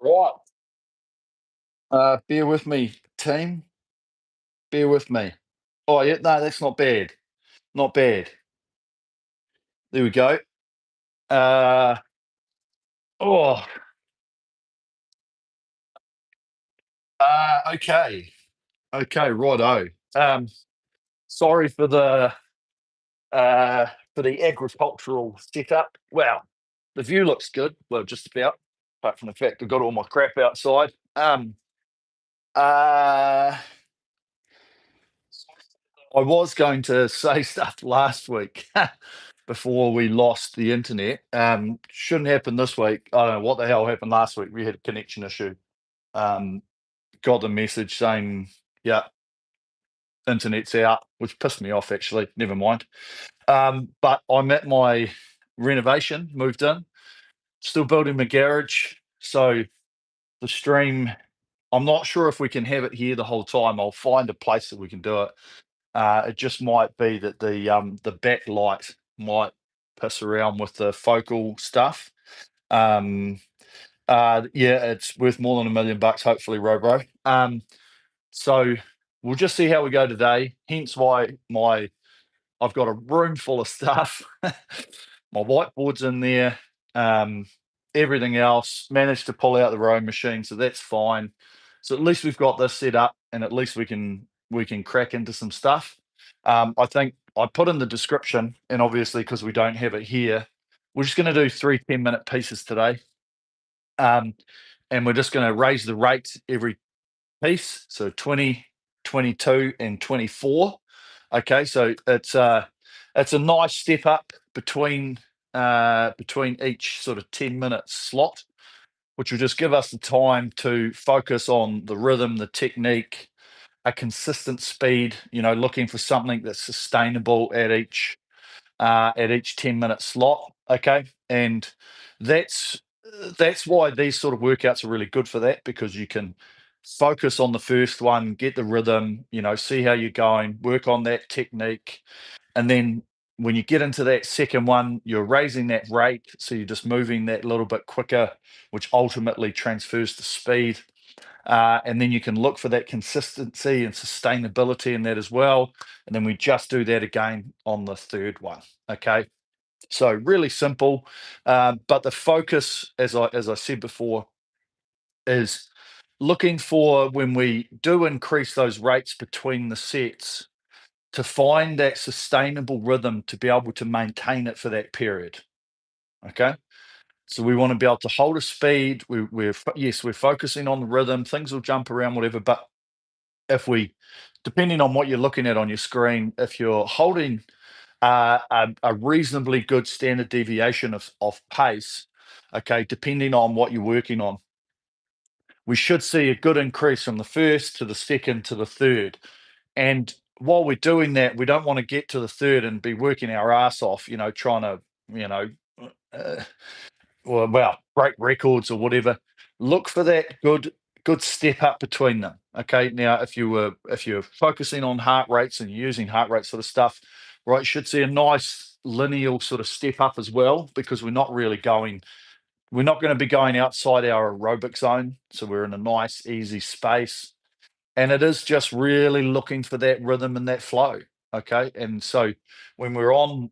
Right. Bear with me, team. Bear with me. Oh, yeah, no, that's not bad. Not bad. There we go. Uh, oh, okay. Okay, righto. Um, sorry uh, for the agricultural setup. Wow, the view looks good. Well, just about, apart from the fact I've got all my crap outside. Uh, I was going to say stuff last week before we lost the internet. Shouldn't happen this week. I don't know what the hell happened last week. We had a connection issue. Um, got the message saying, yeah, internet's out, which pissed me off actually. Never mind. But I'm at my renovation, moved in, still building my garage. So the stream, I'm not sure if we can have it here the whole time. I'll find a place that we can do it. It just might be that the backlight might piss around with the focal stuff. Um, yeah, it's worth more than $1 million, hopefully, Robo. So we'll just see how we go today. Hence why I've got a room full of stuff. My whiteboard's in there. Um, Everything else managed to pull out the rowing machine, so that's fine. So at least we've got this set up, and at least we can crack into some stuff. I think I put in the description, and obviously because we don't have it here, we're just going to do 3 10-minute pieces today, um, and we're just going to raise the rate every piece. So 20, 22, and 24. Okay, so it's a nice step up between each sort of 10-minute slot, which will just give us the time to focus on the rhythm, the technique, a consistent speed, looking for something that's sustainable at each 10-minute slot. Okay. And that's that's why these sort of workouts are really good for that, because you can focus on the first one, get the rhythm, see how you're going, work on that technique. And then when you get into that second one, you're raising that rate. So you're just moving that little bit quicker, which ultimately transfers to speed. And then you can look for that consistency and sustainability in that as well. And then we just do that again on the third one. Okay. So really simple. But the focus, as I said before, is looking for, when we do increase those rates between the sets, to find that sustainable rhythm to be able to maintain it for that period. Okay. So we want to be able to hold a speed. Yes, we're focusing on the rhythm. Things will jump around, whatever. But if we, depending on what you're looking at on your screen, if you're holding a reasonably good standard deviation of pace, okay, depending on what you're working on, we should see a good increase from the first to the second to the third. And while we're doing that, we don't want to get to the third and be working our ass off, trying to, you know, uh, well, break records or whatever. Look for that good step up between them. Okay. Now, if you're focusing on heart rates and you're using heart rate sort of stuff, right, you should see a nice lineal sort of step up as well, because we're not going to be going outside our aerobic zone. So we're in a nice, easy space. And it is just really looking for that rhythm and that flow. Okay. And so when we're on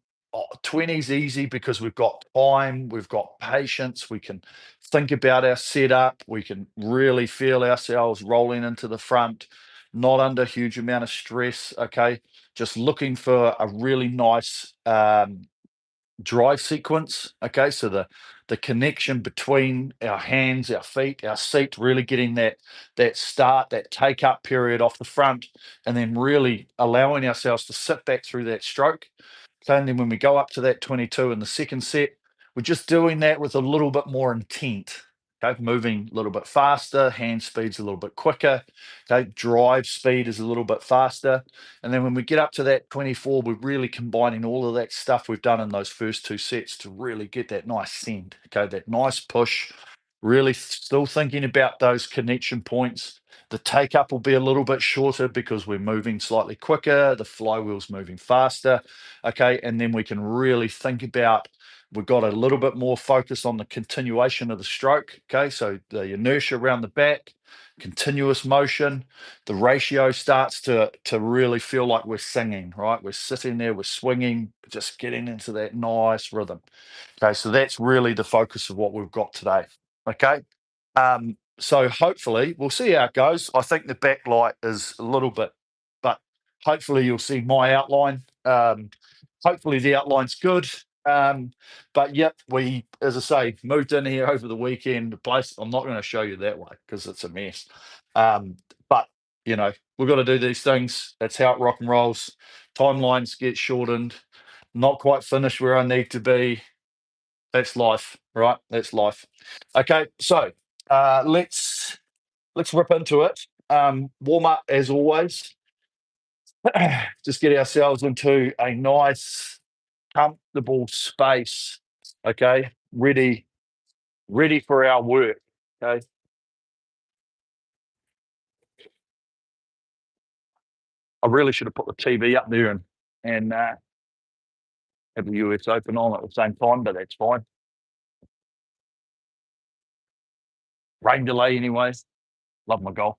20's easy, because we've got time, we've got patience, we can think about our setup, we can really feel ourselves rolling into the front, not under a huge amount of stress. Okay. Just looking for a really nice drive sequence. Okay, so the connection between our hands, our feet, our seat, really getting that take up period off the front, and then really allowing ourselves to sit back through that stroke. Okay, and then when we go up to that 22 in the second set, we're just doing that with a little bit more intent. Okay, moving a little bit faster, hand speed's a little bit quicker. Okay, drive speed is a little bit faster. And then when we get up to that 24, we're really combining all of that stuff we've done in those first two sets to really get that nice send. Okay, that nice push, really still thinking about those connection points. The take up will be a little bit shorter because we're moving slightly quicker, the flywheel's moving faster. Okay, and then we can really think about We've got a little bit more focus on the continuation of the stroke. Okay, so the inertia around the back, continuous motion, the ratio starts to really feel like we're singing, right? We're sitting there, we're swinging, just getting into that nice rhythm. Okay, so that's really the focus of what we've got today. Okay. So hopefully we'll see how it goes. I think the backlight is a little bit, but hopefully you'll see my outline. Hopefully the outline's good. But yep, we, as I say, moved in here over the weekend. The place, I'm not going to show you that way because it's a mess. But you know, we've got to do these things. That's how it rock and rolls. Timelines get shortened. Not quite finished where I need to be. That's life, right? That's life. Okay, so let's rip into it. Warm up as always. Just get ourselves into a nice, comfortable space. Okay, ready for our work. Okay. I really should have put the TV up there and have the US Open on at the same time, but that's fine. Rain delay anyway. Love my golf.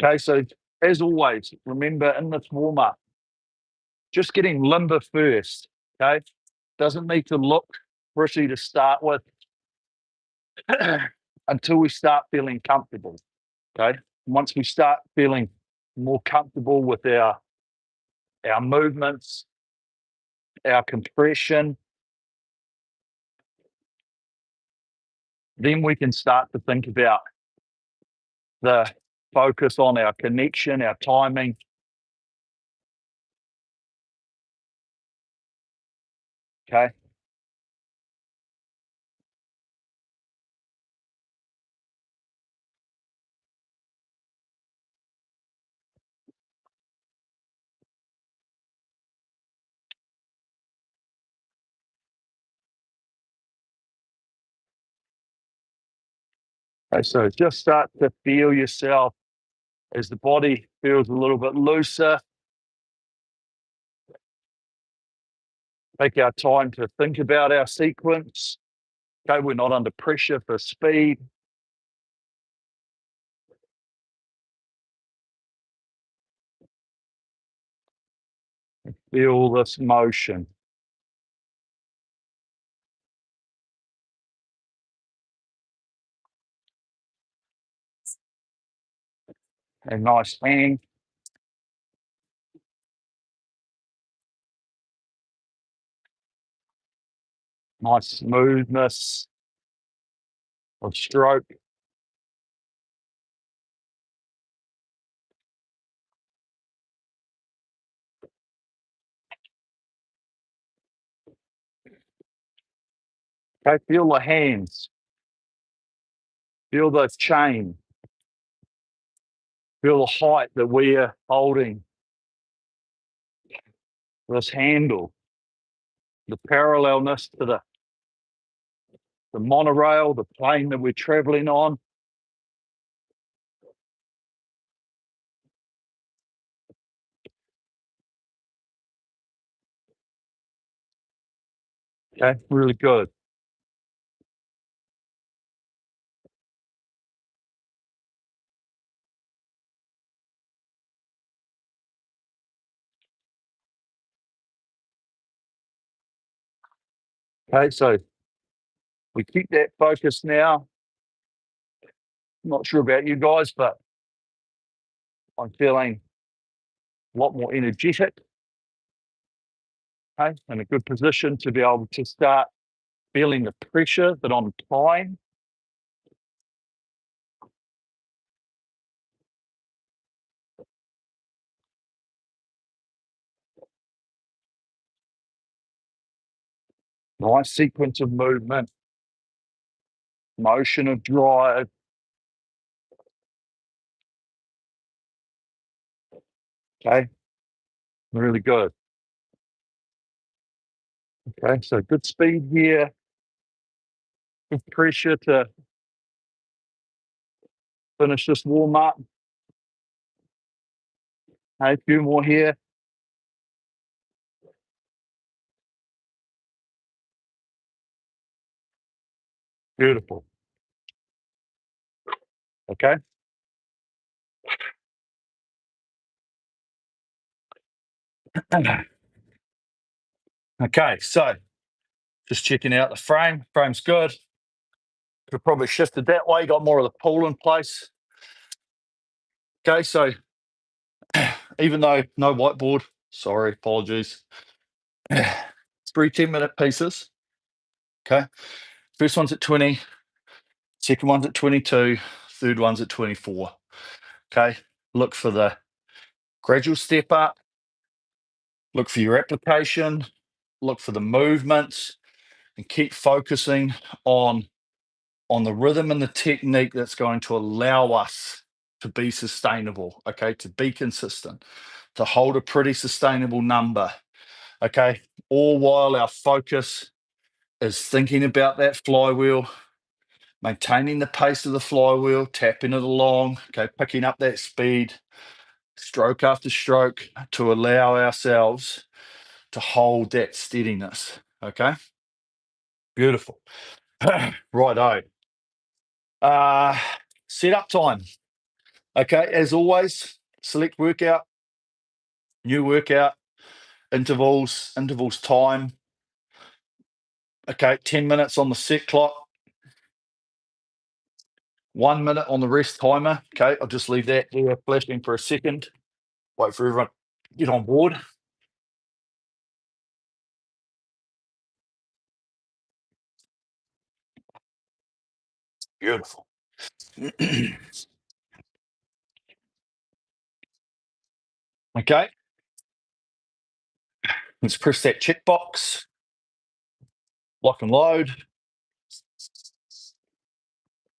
Okay, so as always, remember in this warm up, just getting limber first. Okay, doesn't need to look pretty to start with until we start feeling comfortable. Okay, once we start feeling more comfortable with our movements, our compression, then we can start to think about the focus on our connection, our timing. Okay. Okay, so just start to feel yourself as the body feels a little bit looser. Take our time to think about our sequence. Okay, we're not under pressure for speed. Feel this motion. A nice hang. Nice smoothness of stroke. Okay, feel the hands. Feel the chain. Feel the height that we are holding this handle. The parallelness to the monorail, the plane that we're traveling on. Okay, really good. Okay, so we keep that focus now. I'm not sure about you guys, but I'm feeling a lot more energetic. Okay, in a good position to be able to start feeling the pressure that I'm applying. Nice sequence of movement, motion of drive. Okay, really good. Okay, so good speed here, good pressure to finish this warm up. A few more here. Beautiful. Okay. Okay, so just checking out the frame. Frame's good. Could have probably shifted that way, got more of the pull in place. Okay, so even though no whiteboard, sorry, apologies. 3 10-minute pieces. Okay. First one's at 20, second one's at 22, third one's at 24. Okay. Look for the gradual step up, look for your application, look for the movements, and keep focusing on the rhythm and the technique that's going to allow us to be sustainable, okay, to be consistent, to hold a pretty sustainable number, okay, all while our focus is thinking about that flywheel, maintaining the pace of the flywheel, tapping it along, okay, picking up that speed, stroke after stroke, to allow ourselves to hold that steadiness, okay? Beautiful. Righto. Setup time. Okay, as always, select workout, new workout, intervals time. Okay, 10 minutes on the set clock, 1 minute on the rest timer. Okay, I'll just leave that there flashing for a second. Wait for everyone to get on board. Beautiful. Okay, let's press that checkbox, lock and load,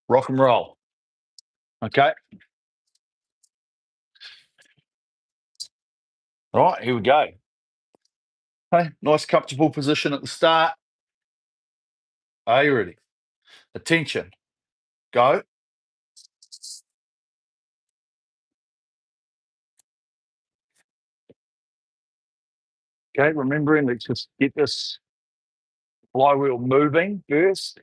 rock and roll. Okay, all right, here we go. Okay, nice comfortable position at the start. Are you ready? Attention, go. Okay, remembering, let's just get this flywheel moving first.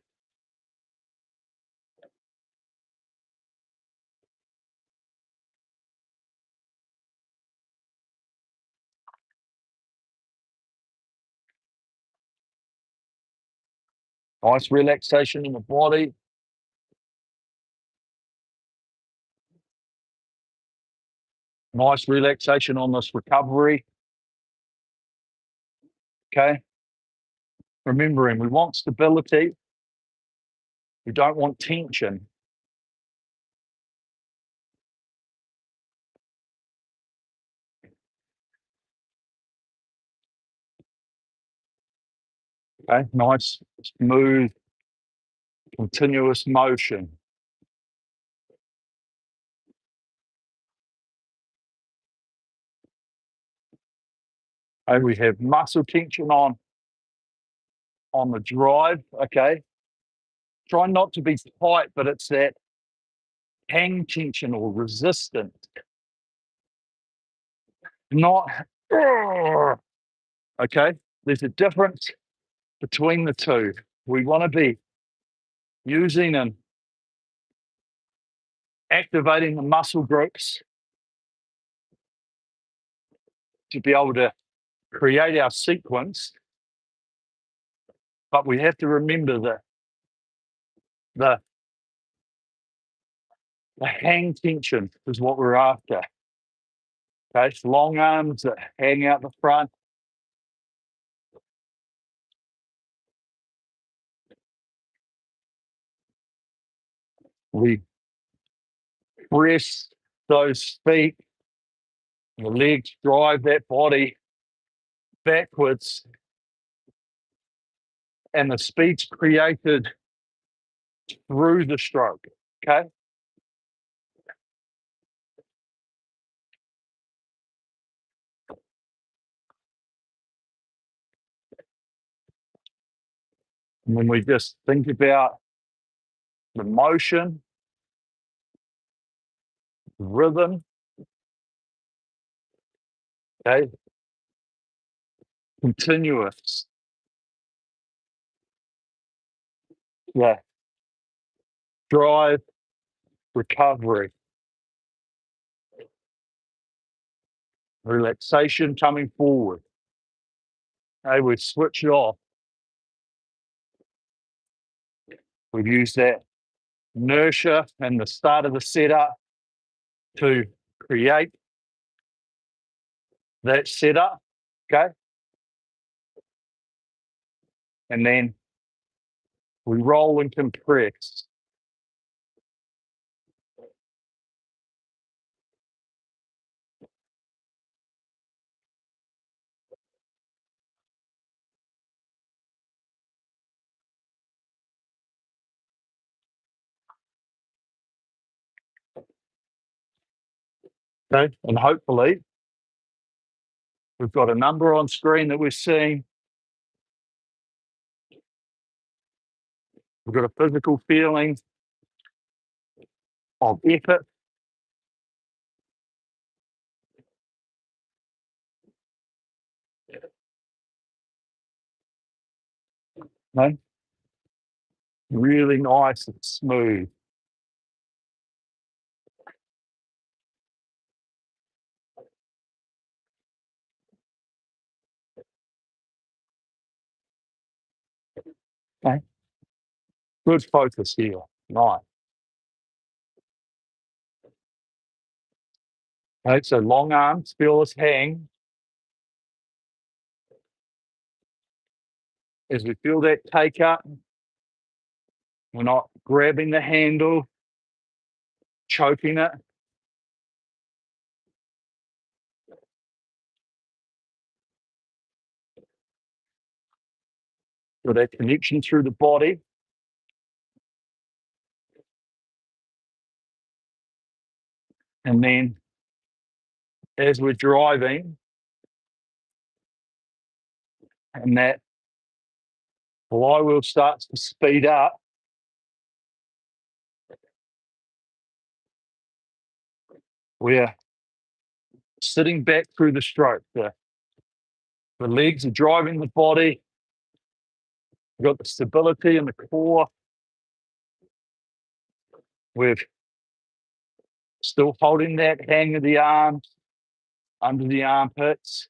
Nice relaxation in the body. Nice relaxation on this recovery. Okay. Remembering, we want stability. We don't want tension. Okay. Nice, smooth, continuous motion. And we have muscle tension on the drive. Okay. Try not to be tight, but it's that hang tension or resistance. Not okay. There's a difference between the two. We want to be using and activating the muscle groups to be able to create our sequence. But we have to remember that the hang tension is what we're after. Okay, it's long arms that hang out the front. We press those feet, the legs drive that body backwards, and the speed's created through the stroke. Okay. And when we just think about the motion, rhythm, Okay, continuous. Yeah, drive, recovery, relaxation coming forward. Okay, we've switched off. We've used that inertia and the start of the setup to create that setup. Okay, and then we roll and compress. Okay, and hopefully we've got a number on screen that we're seeing. We've got a physical feeling of effort. Okay? Really nice and smooth. Okay? Good focus here. Nice. Okay, so long arms, feel us hang. As we feel that take up, we're not grabbing the handle, choking it. Got that connection through the body. And then as we're driving, and that flywheel starts to speed up, we're sitting back through the stroke. The legs are driving the body. We've got the stability in the core. We're still holding that hang of the arms under the armpits.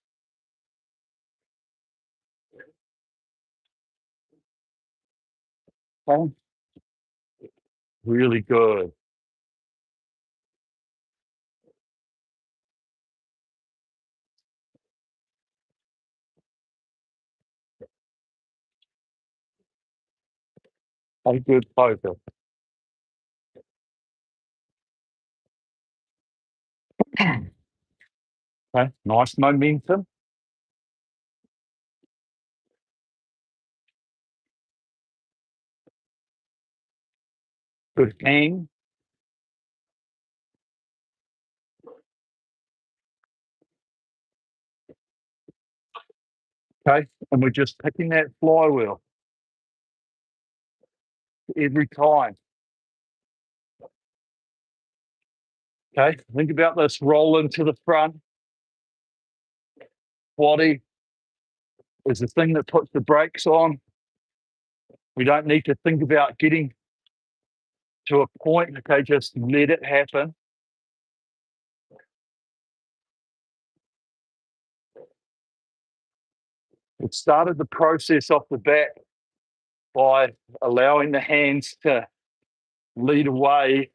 Okay. Really good. A good focus. Okay. Nice momentum. Good hang. Okay. And we're just picking that flywheel every time. Okay. Think about this rolling to the front. Body is the thing that puts the brakes on. We don't need to think about getting to a point. Okay. Just let it happen. It started the process off the bat by allowing the hands to lead away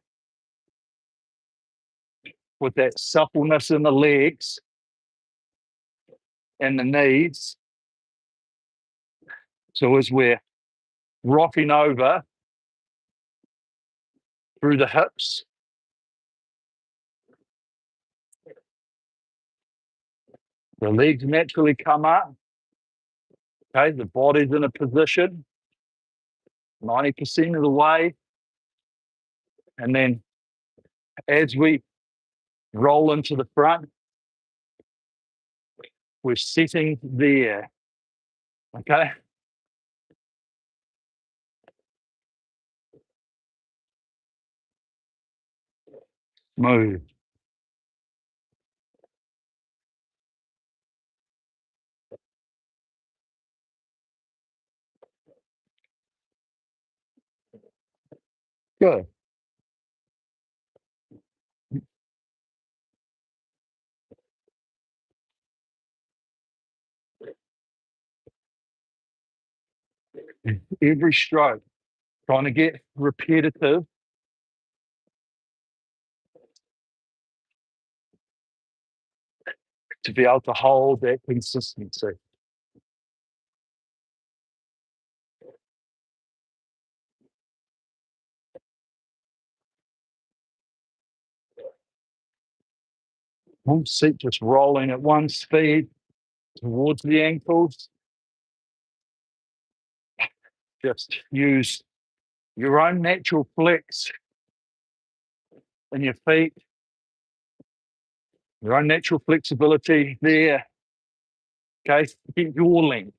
with that suppleness in the legs and the knees. So as we're rocking over through the hips, the legs naturally come up. Okay, the body's in a position 90% of the way. And then as we roll into the front, we're sitting there. Okay. Move. Good. Every stroke, trying to get repetitive. To be able to hold that consistency. One seat just rolling at one speed towards the ankles. Just use your own natural flex in your feet, your own natural flexibility there. Okay, get your length.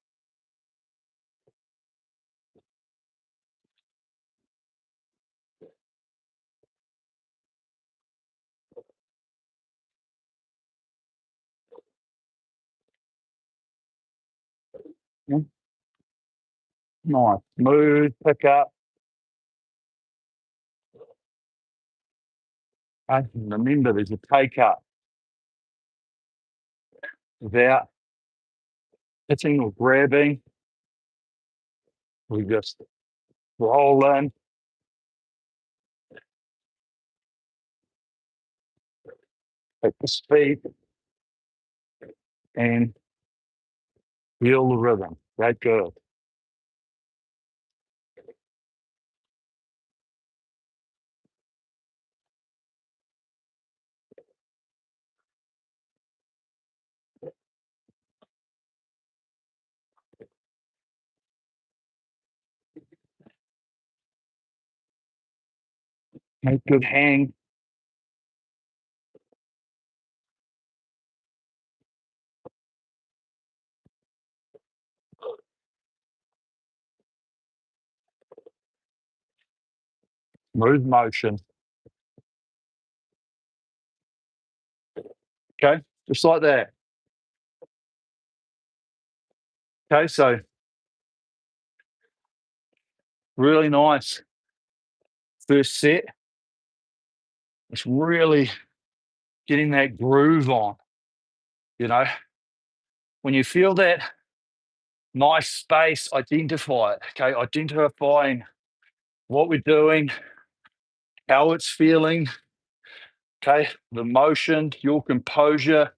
Nice, smooth pick up. Okay, and remember, there's a take up without hitting or grabbing. We just roll in. At the speed and feel the rhythm. That's good. Make good hang. Smooth motion. Okay, just like that. Okay, so really nice first set. It's really getting that groove on. You know, when you feel that nice space, identify it. Okay, identifying what we're doing, how it's feeling. Okay, the motion, your composure,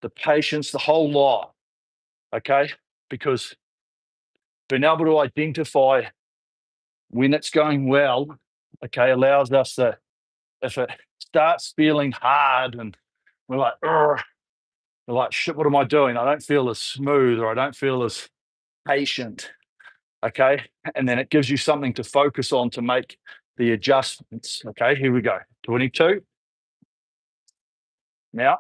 the patience, the whole lot. Okay, because being able to identify when it's going well, okay, allows us to, if it starts feeling hard and we're like, "Ugh," we're like, shit, what am I doing? I don't feel as smooth or I don't feel as patient. Okay. And then it gives you something to focus on to make the adjustments. Okay. Here we go. 22. Now.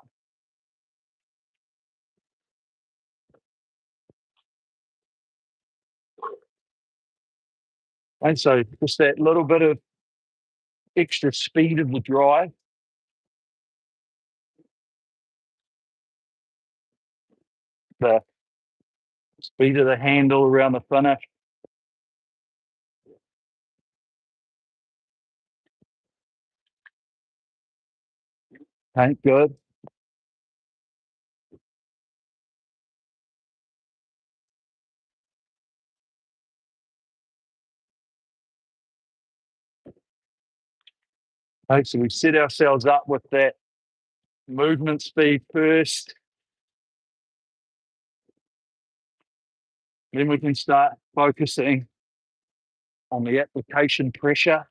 And so just that little bit of extra speed of the drive. The speed of the handle around the finish. Okay, good. Okay, so we set ourselves up with that movement speed first. Then we can start focusing on the application pressure.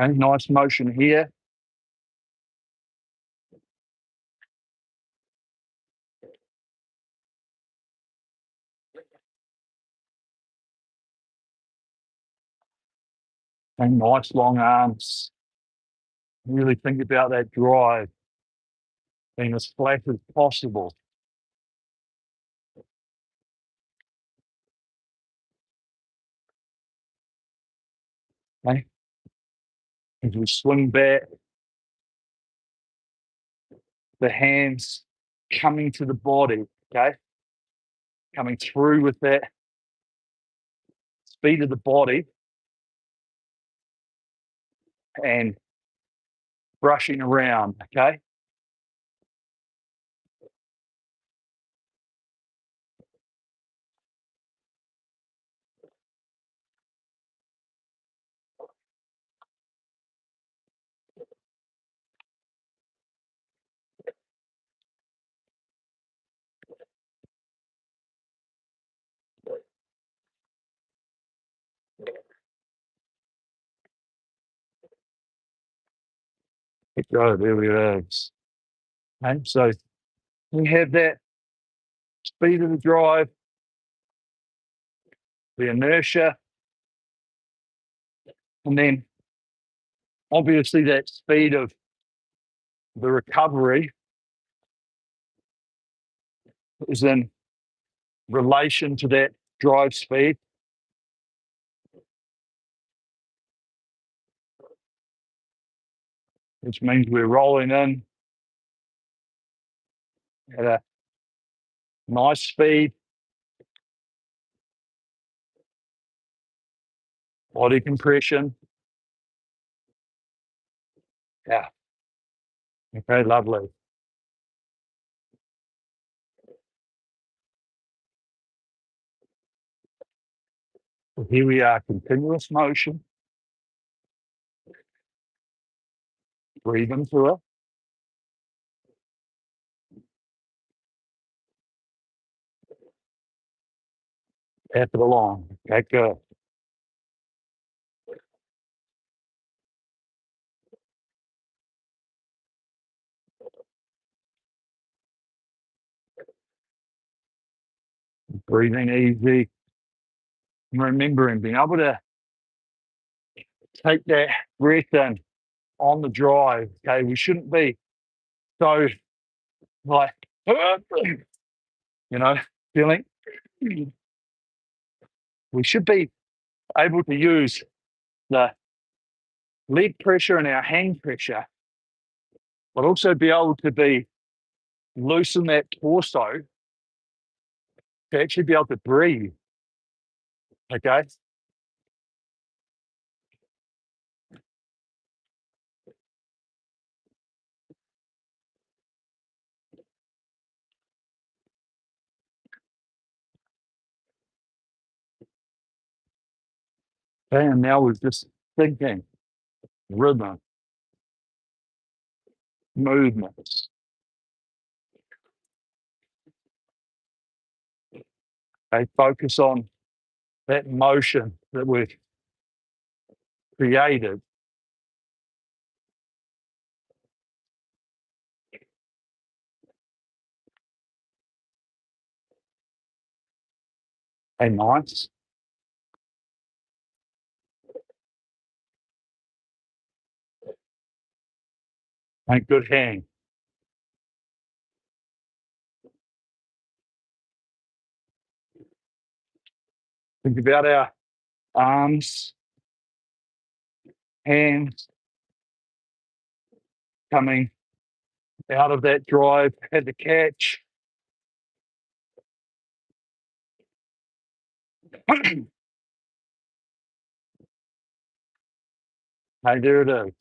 Okay, nice motion here. And nice long arms. Really think about that drive being as flat as possible. Okay. As we swing back, the hands coming to the body. Okay. coming through with that speed of the body and brushing around, okay? Go, there we go. Okay, so we have that speed of the drive, the inertia, and then obviously that speed of the recovery is in relation to that drive speed, which means we're rolling in at a nice speed, body compression. Yeah. Okay, lovely. So here we are, continuous motion. Breathe into it. Tap it along. Okay, good. Breathing easy. Remembering being able to take that breath in on the drive. Okay, we shouldn't be so like, feeling. We should be able to use the leg pressure and our hand pressure, but also be able to loosen that torso to actually be able to breathe. Okay. And now we're just thinking rhythm, movements. Okay, focus on that motion that we've created. And nice. And good hand. Think about our arms, hands coming out of that drive, had the catch. Hey, there it is.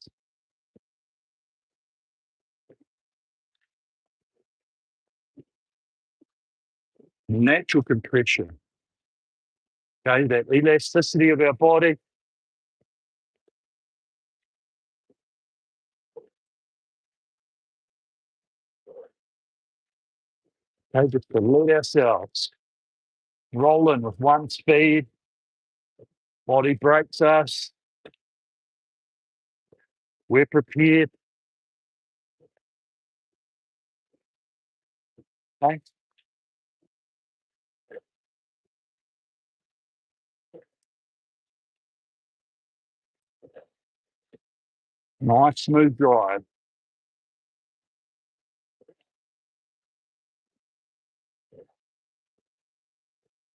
Natural compression. Okay, that elasticity of our body. Okay, just to let ourselves roll in with one speed. Body breaks us. We're prepared. Okay. Nice smooth drive.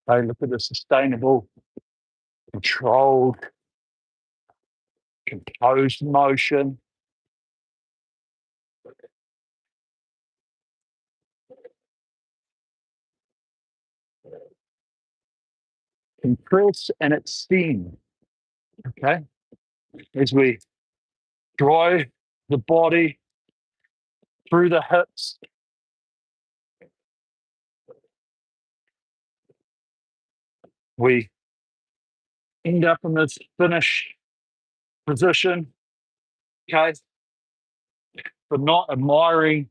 Okay, look at the sustainable, controlled, composed motion. compress and extend, okay? As we drive the body through the hips, we end up in this finish position, okay? But not admiring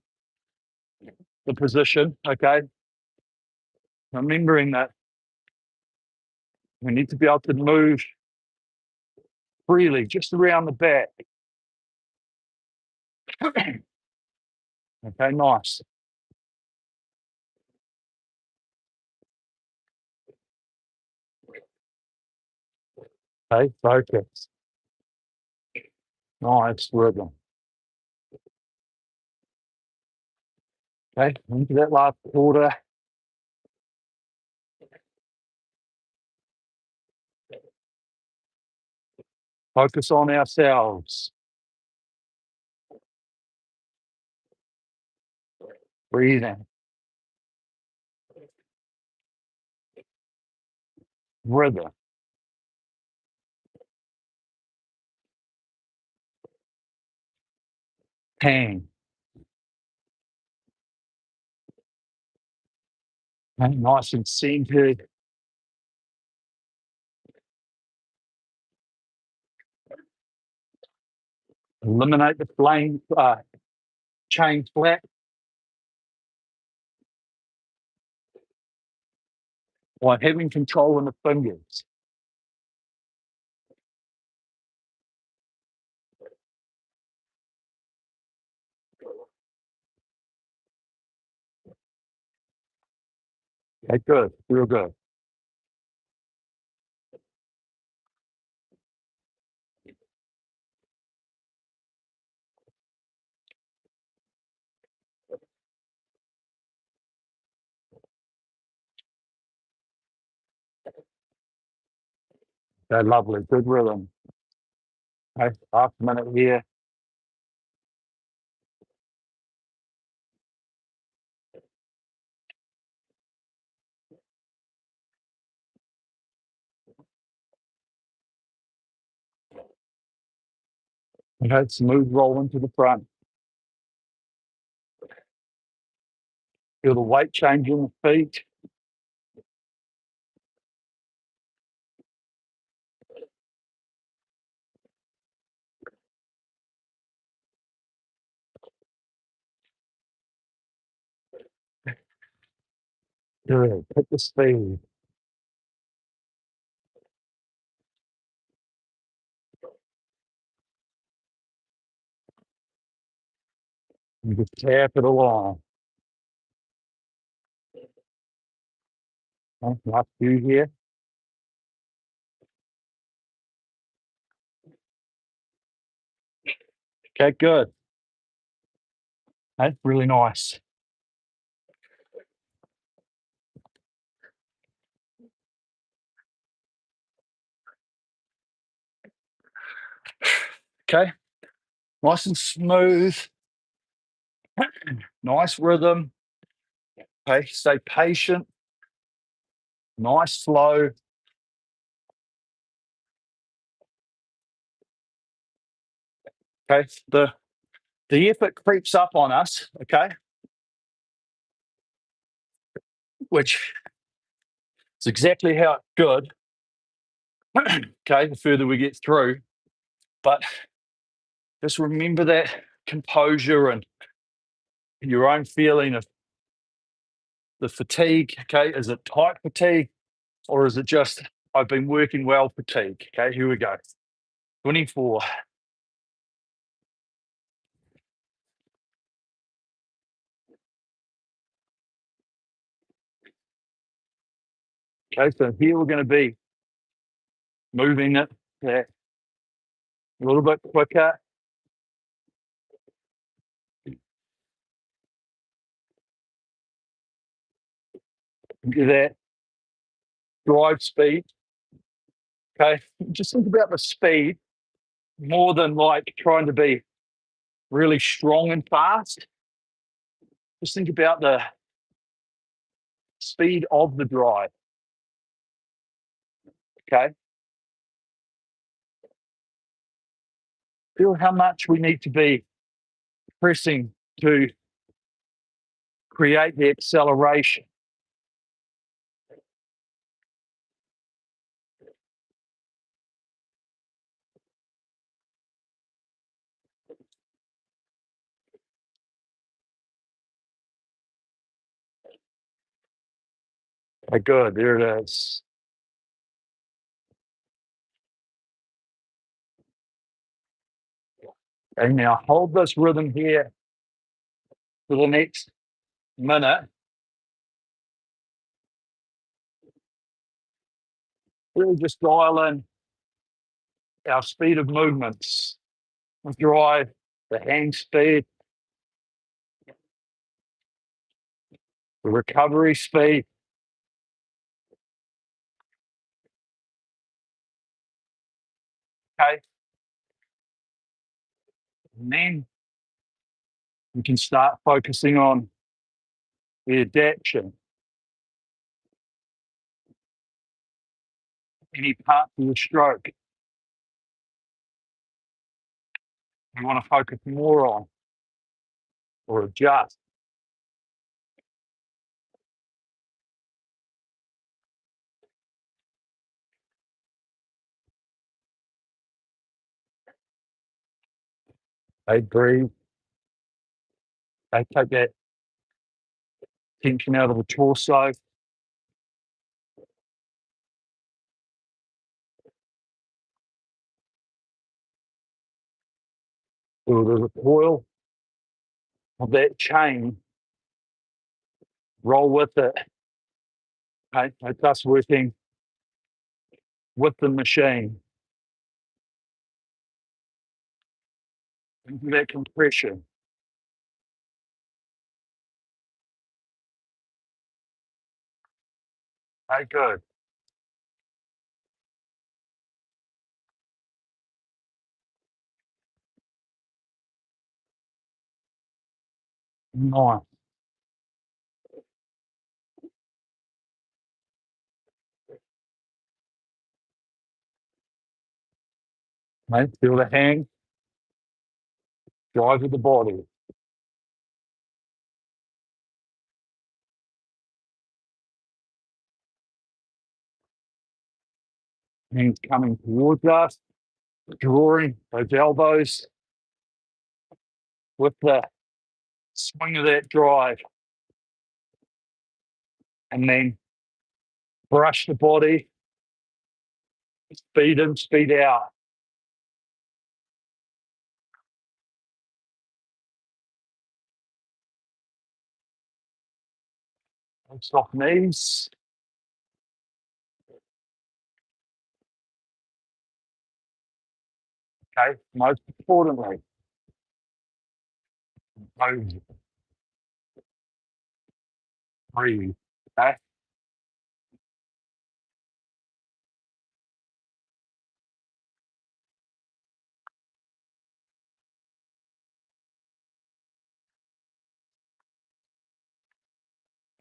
the position, okay? Remembering that we need to be able to move freely just around the back. Okay, nice. Okay, focus. Nice rhythm. Okay, into that last quarter. Focus on ourselves. Breathing. Rhythm. Pain. Okay, nice and centered. Eliminate the flame, chain flat while having control in the fingers. Okay, good, real good. Okay, lovely, good rhythm. Okay, half a minute here. Okay, smooth roll into the front. Feel the weight change in the feet. Good, hit the speed. You just tap it along. Okay, last few here. Okay, good. Okay, really nice. Okay, nice and smooth. Nice rhythm. Okay, stay patient. Nice flow. Okay, the effort creeps up on us, okay, which is exactly how it's good. Okay, the further we get through. But just remember that composure and your own feeling of the fatigue. Okay, is it tight fatigue or is it just I've been working well fatigue? Okay, here we go. 24. Okay, so here we're going to be moving it a little bit quicker. Into that drive speed. Okay, just think about the speed more than like trying to be really strong and fast. Just think about the speed of the drive. Okay. Feel how much we need to be pressing to create the acceleration. Okay, good. There it is. And now hold this rhythm here for the next minute. Really just dial in our speed of movements, the drive, the hang speed, the recovery speed. Okay. And then we can start focusing on the adaptation. Any part of the stroke we want to focus more on or adjust. They breathe. They take that tension out of the torso. Or the recoil of that chain, roll with it. Okay, that's us working with the machine. Into that compression. Okay, good. Nice. Mate, feel the hang, drive with the body. Hands coming towards us, drawing those elbows with the swing of that drive. And then brush the body, speed in, speed out. Soft knees. Okay, most importantly, breathe. Okay,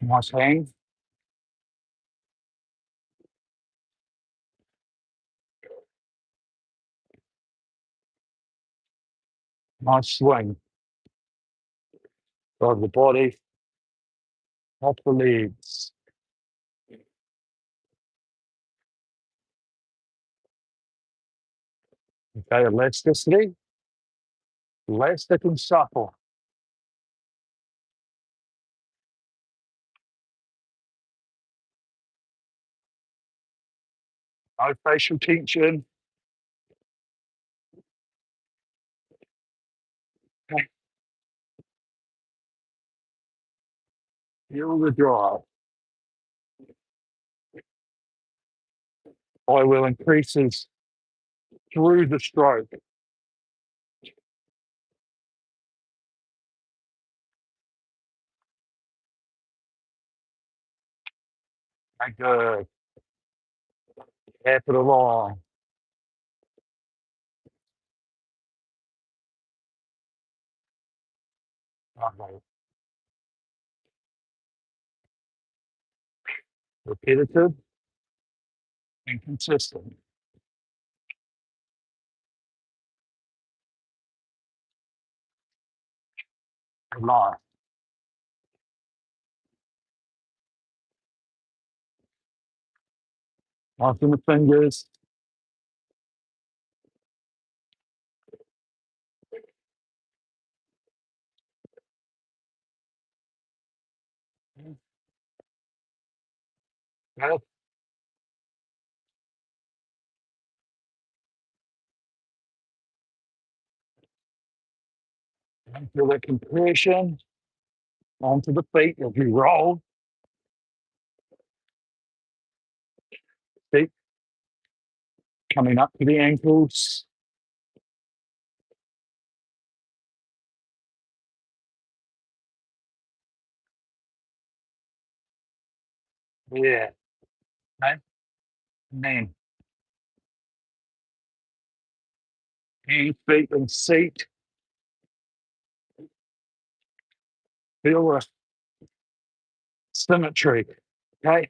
nice hang, nice swing. Drive the body, off the legs. Okay, elasticity, elastic and supple. No facial tension. Okay, feel the drive. Flywheel increases through the stroke. Okay, good. Tap it along. Okay. Repetitive and consistent. Life. Lifting the fingers. Good. And feel that compression onto the feet as you roll. Feet coming up to the ankles. Yeah. Okay. And then hands, feet, and seat. Feel the symmetry. Okay.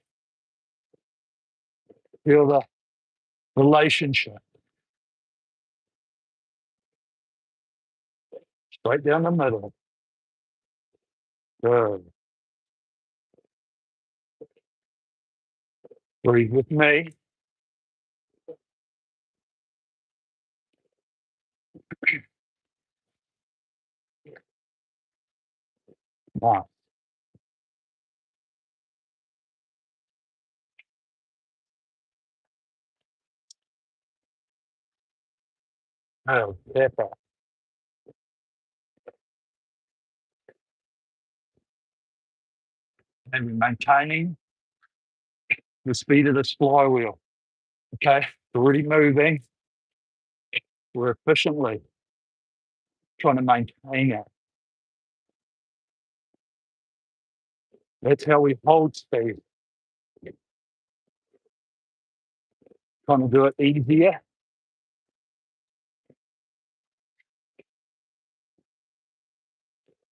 Feel the relationship. Straight down the middle. Good. Breathe with me. Wow. Oh, pepper. And we're maintaining the speed of this flywheel. Okay. We're already moving. We're efficiently trying to maintain it. That's how we hold speed. Trying to do it easier.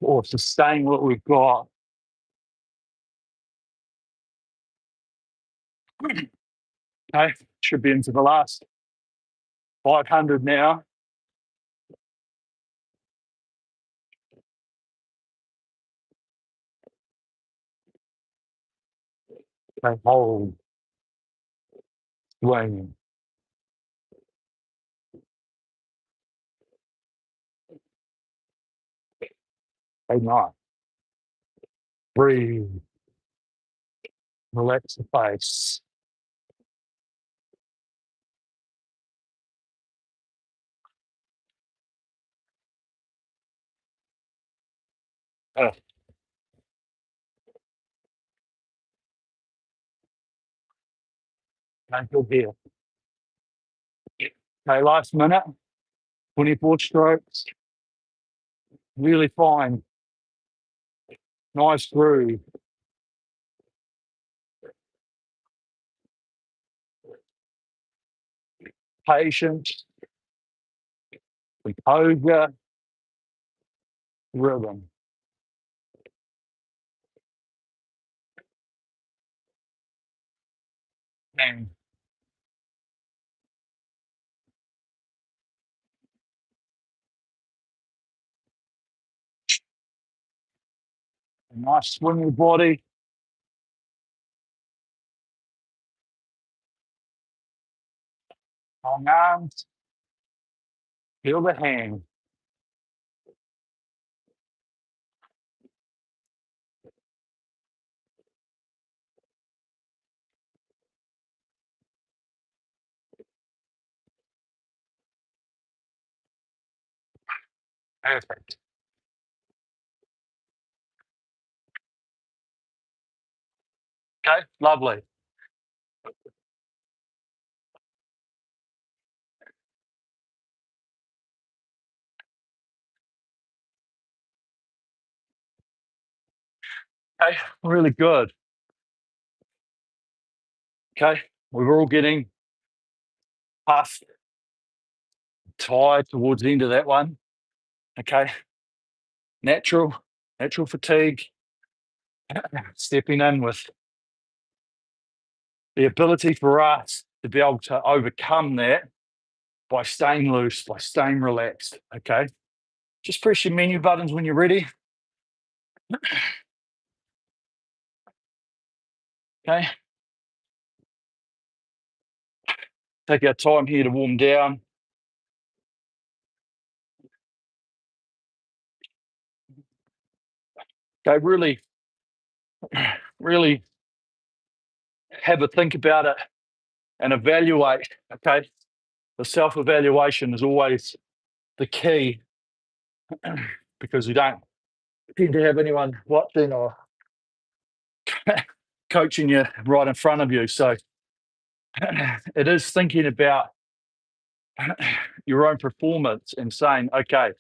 Or sustain what we've got. Okay. Should be into the last 500 now. Okay. Hold. Swing. Okay. Nice. Breathe. Relax the face. Oh, don't feel here. Okay, last minute, 24 strokes. Really fine. Nice groove. Patience, composure, rhythm. And a nice swing body. Long arms. Feel the hand. Perfect. Okay, lovely. Okay, really good. Okay, we're all getting past tired towards the end of that one. Okay, natural fatigue. Stepping in with the ability for us to be able to overcome that by staying loose, by staying relaxed. Okay. Just press your menu buttons when you're ready. Okay. Take our time here to warm down. Okay, really have a think about it and evaluate. Okay. The self-evaluation is always the key because you don't tend to have anyone watching or coaching you right in front of you. So it is thinking about your own performance and saying, okay,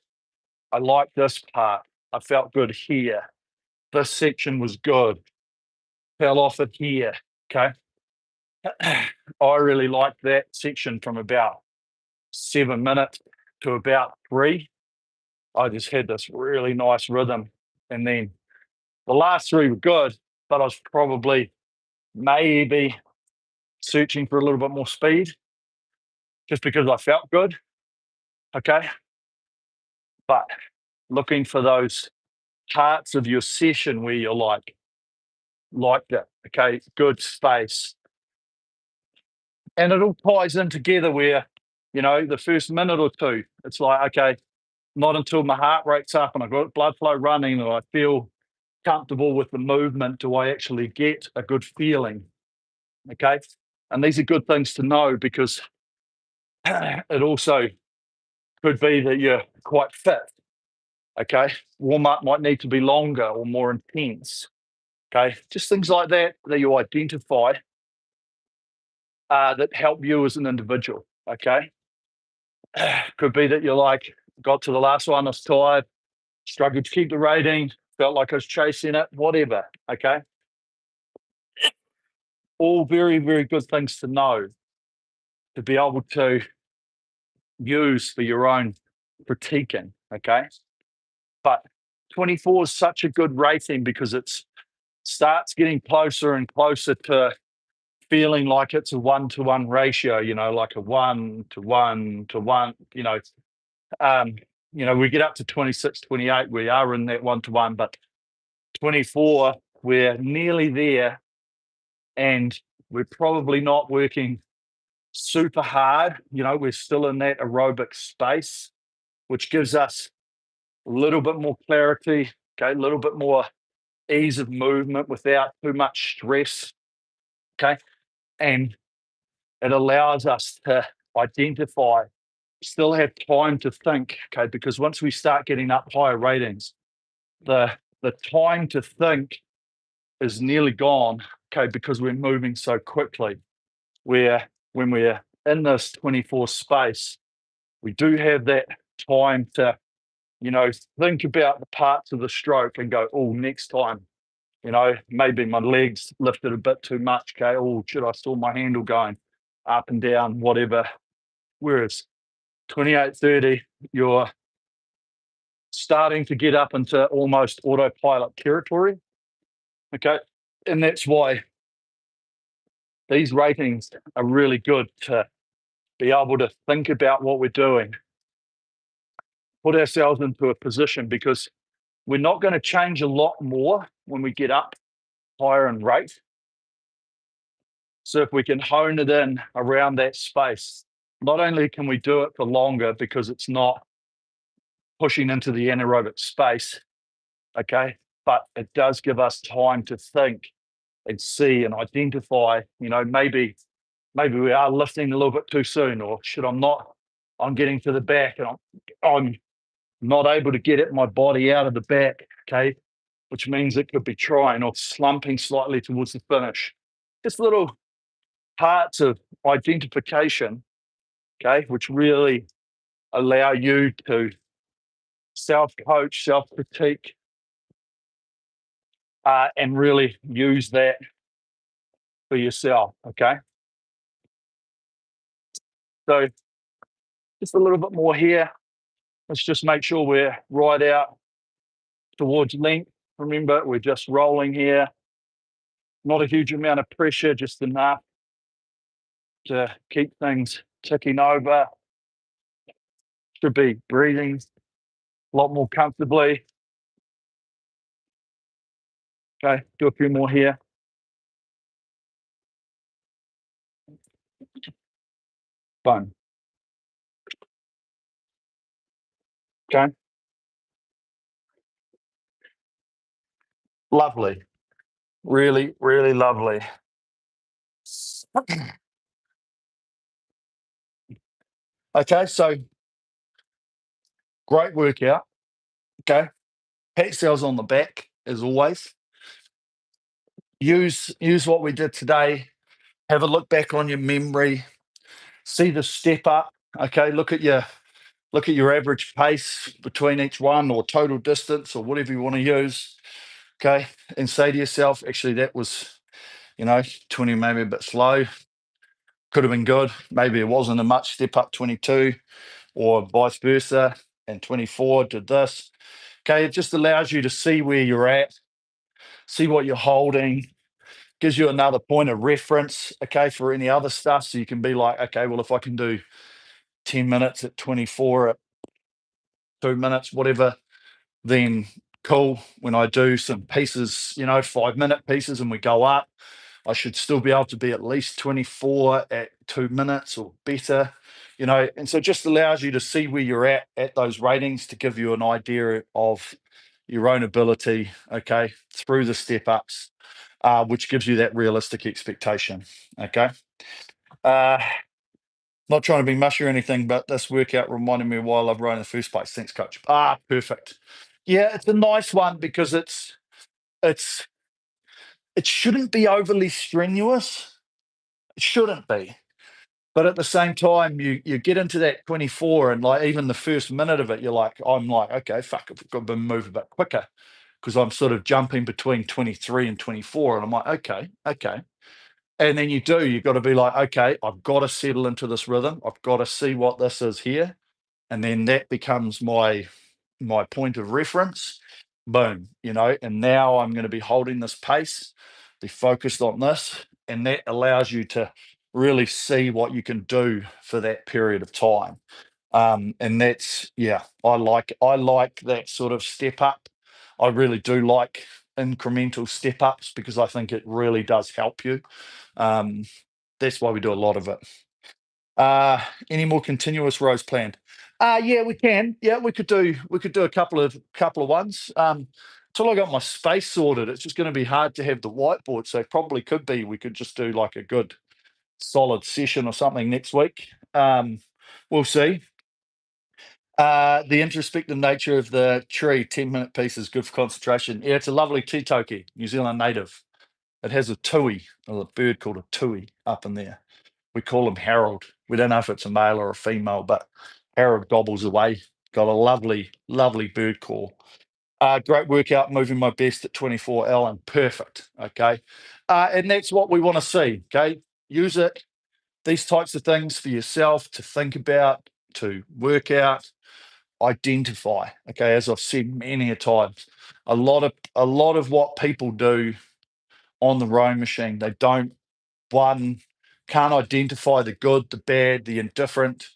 I like this part. I felt good here. This section was good. Fell off it here. Okay. I really liked that section from about 7 minutes to about 3. I just had this really nice rhythm. And then the last 3 were good, but I was probably maybe searching for a little bit more speed just because I felt good. Okay. But looking for those parts of your session where you're liked it. Okay. Good space. And it all ties in together where, the first minute or two, it's like, okay, not until my heart rate's up and I've got blood flow running or I feel comfortable with the movement do I actually get a good feeling. Okay. And these are good things to know because it also could be that you're quite fit. Okay. Warm up might need to be longer or more intense. Okay. Just things like that you identify that help you as an individual. Okay. Could be that you're like, got to the last one, I was tired, struggled to keep the rating, felt like I was chasing it, whatever. Okay. All very, very good things to know to be able to use for your own critiquing. Okay. But 24 is such a good rating because it starts getting closer and closer to feeling like it's a 1-to-1 ratio, like a 1-to-1-to-1, we get up to 26, 28, we are in that 1-to-1, but 24, we're nearly there and we're probably not working super hard. We're still in that aerobic space, which gives us a little bit more clarity, okay, a little bit more ease of movement without too much stress, okay, and it allows us to identify, still have time to think, okay, because once we start getting up higher ratings, the time to think is nearly gone, okay, because we're moving so quickly. Where when we're in this 24 space, we do have that time to, think about the parts of the stroke and go, oh, next time, maybe my legs lifted a bit too much. Okay. Oh, should I saw my handle going up and down, whatever. Whereas 28, 30, you're starting to get up into almost autopilot territory. Okay. And that's why these ratings are really good to be able to think about what we're doing, put ourselves into a position because we're not going to change a lot more when we get up higher in rate. So if we can hone it in around that space, not only can we do it for longer because it's not pushing into the anaerobic space, okay, but it does give us time to think and see and identify, maybe we are lifting a little bit too soon, or should I'm getting to the back and I'm not able to get my body out of the back, okay, which means it could be trying or slumping slightly towards the finish. Just little parts of identification, okay, which really allow you to self-coach, self-critique, and really use that for yourself, okay? So just a little bit more here. Let's just make sure we're right out towards length. Remember, we're just rolling here. Not a huge amount of pressure, just enough to keep things ticking over. Should be breathing a lot more comfortably. Okay, do a few more here. Fun. Okay, lovely. Really, really lovely. Okay, so great workout. Okay, pat cells on the back as always. Use what we did today. Have a look back on your memory. See the step up. Okay, look at your average pace between each one, or total distance, or whatever you want to use. Okay, and say to yourself, actually, that was 20, maybe a bit slow. Could have been good. Maybe it wasn't a much step up 22, or vice versa. And 24 did this. Okay, it just allows you to see where you're at, see what you're holding, gives you another point of reference, okay, for any other stuff. So you can be like, okay, well, if I can do 10 minutes at 24 at 2 minutes, whatever, then cool. When I do some pieces, 5-minute pieces, and we go up, I should still be able to be at least 24 at 2 minutes or better, and so it just allows you to see where you're at those ratings, to give you an idea of your own ability, okay, through the step ups, which gives you that realistic expectation, okay. Uh, Not trying to be mushy or anything, but this workout reminded me why I love rowing in the first place. Thanks, coach. Perfect. Yeah, it's a nice one because it's it shouldn't be overly strenuous. It shouldn't be. But at the same time, you get into that 24, and like even the first minute of it, I'm like, okay, fuck, I've got to move a bit quicker, because I'm sort of jumping between 23 and 24. And I'm like, okay. And then you've got to be like, okay, I've got to settle into this rhythm. I've got to see what this is here. And then that becomes my point of reference. Boom, and now I'm going to be holding this pace, be focused on this, and that allows you to really see what you can do for that period of time. And that's, yeah, I like that sort of step up. I really do like incremental step ups, because I think it really does help you. Um, that's why we do a lot of it. Any more continuous rows planned? Yeah, we can. Yeah, we could do a couple of ones. Till I got my space sorted, it's just going to be hard to have the whiteboard. So probably could be we could just do like a good solid session or something next week. We'll see. The introspective nature of the tree, 10-minute piece, is good for concentration. Yeah, it's a lovely titoki, New Zealand native. It has a tui, a bird called a tui up in there. We call him Harold. We don't know if it's a male or a female, but Harold gobbles away. Got a lovely, lovely bird call. Great workout, moving my best at 24, Alan. Perfect. Okay. And that's what we want to see. Okay. Use it, these types of things, for yourself to think about, to work out, identify. Okay. As I've said many a times, a lot of what people do on the rowing machine, they don't, one, can't identify the good, the bad, the indifferent,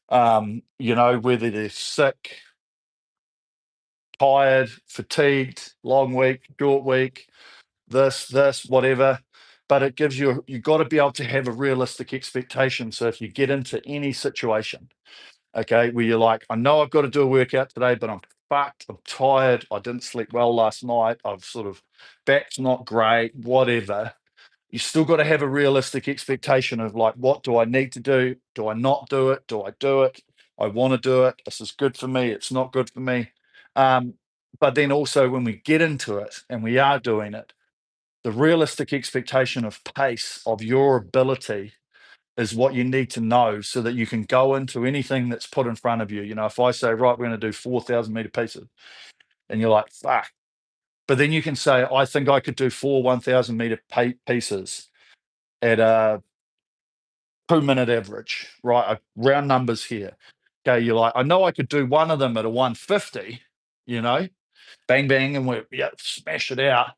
whether they're sick, tired, fatigued, long week, short week, this, whatever. But it gives you've got to be able to have a realistic expectation. So if you get into any situation, okay, where you're like, I know I've got to do a workout today, but I'm fucked, I'm tired, I didn't sleep well last night, I've sort of, back's not great, whatever, you still got to have a realistic expectation of like, what do I need to do? Do I not do it? Do I do it? I want to do it. This is good for me. It's not good for me. Um, but then also, when we get into it and we are doing it, the realistic expectation of pace, of your ability, is what you need to know, so that you can go into anything that's put in front of you. If I say, right, we're going to do 4,000-meter pieces, and you're like, fuck. But then you can say, I think I could do 4 1,000-meter pieces at a 2-minute average, right? Round numbers here. Okay, you're like, I know I could do one of them at a 150, bang, bang, and we smash it out.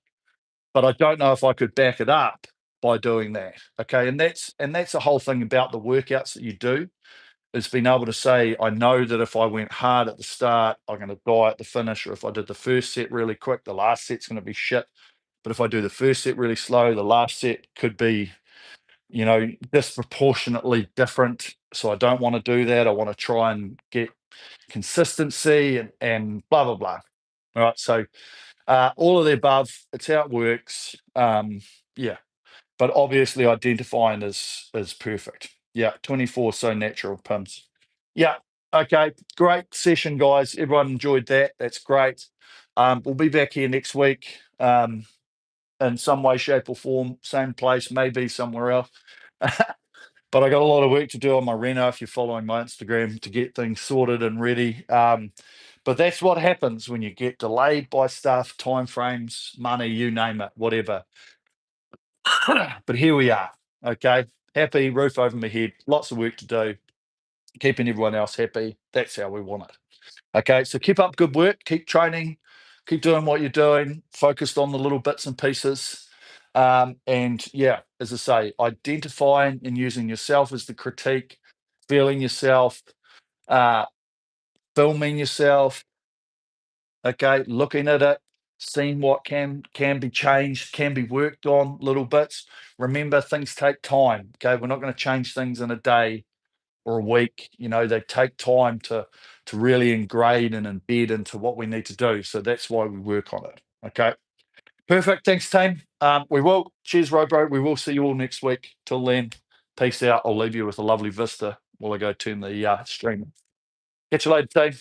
But I don't know if I could back it up by doing that. Okay, and that's the whole thing about the workouts that you do, is being able to say, I know that if I went hard at the start, I'm going to die at the finish, or if I did the first set really quick, the last set's going to be shit. But if I do the first set really slow, the last set could be, disproportionately different. So I don't want to do that. I want to try and get consistency and blah blah blah. All right. So all of the above, it's how it works. Yeah. But obviously identifying is perfect. Yeah, 24 so natural pins. Yeah. Okay. Great session, guys. Everyone enjoyed that. That's great. We'll be back here next week. In some way, shape, or form, same place, maybe somewhere else. But I got a lot of work to do on my Reno if you're following my Instagram to get things sorted and ready. But that's what happens when you get delayed by stuff, timeframes, money, you name it, whatever. But here we are. Okay. Happy, roof over my head, lots of work to do, keeping everyone else happy. That's how we want it. Okay. So keep up good work, keep training, keep doing what you're doing, focused on the little bits and pieces. And yeah, as I say, identifying and using yourself as the critique, feeling yourself, uh, filming yourself, okay, looking at it, seeing what can be changed, can be worked on, little bits. Remember, things take time. Okay, we're not going to change things in a day or a week. They take time to really ingrain and embed into what we need to do. So that's why we work on it. Okay. Perfect. Thanks, team. We will. Cheers, Robo. We will see you all next week. Till then, peace out. I'll leave you with a lovely vista while I go turn the stream. Catch you later, team.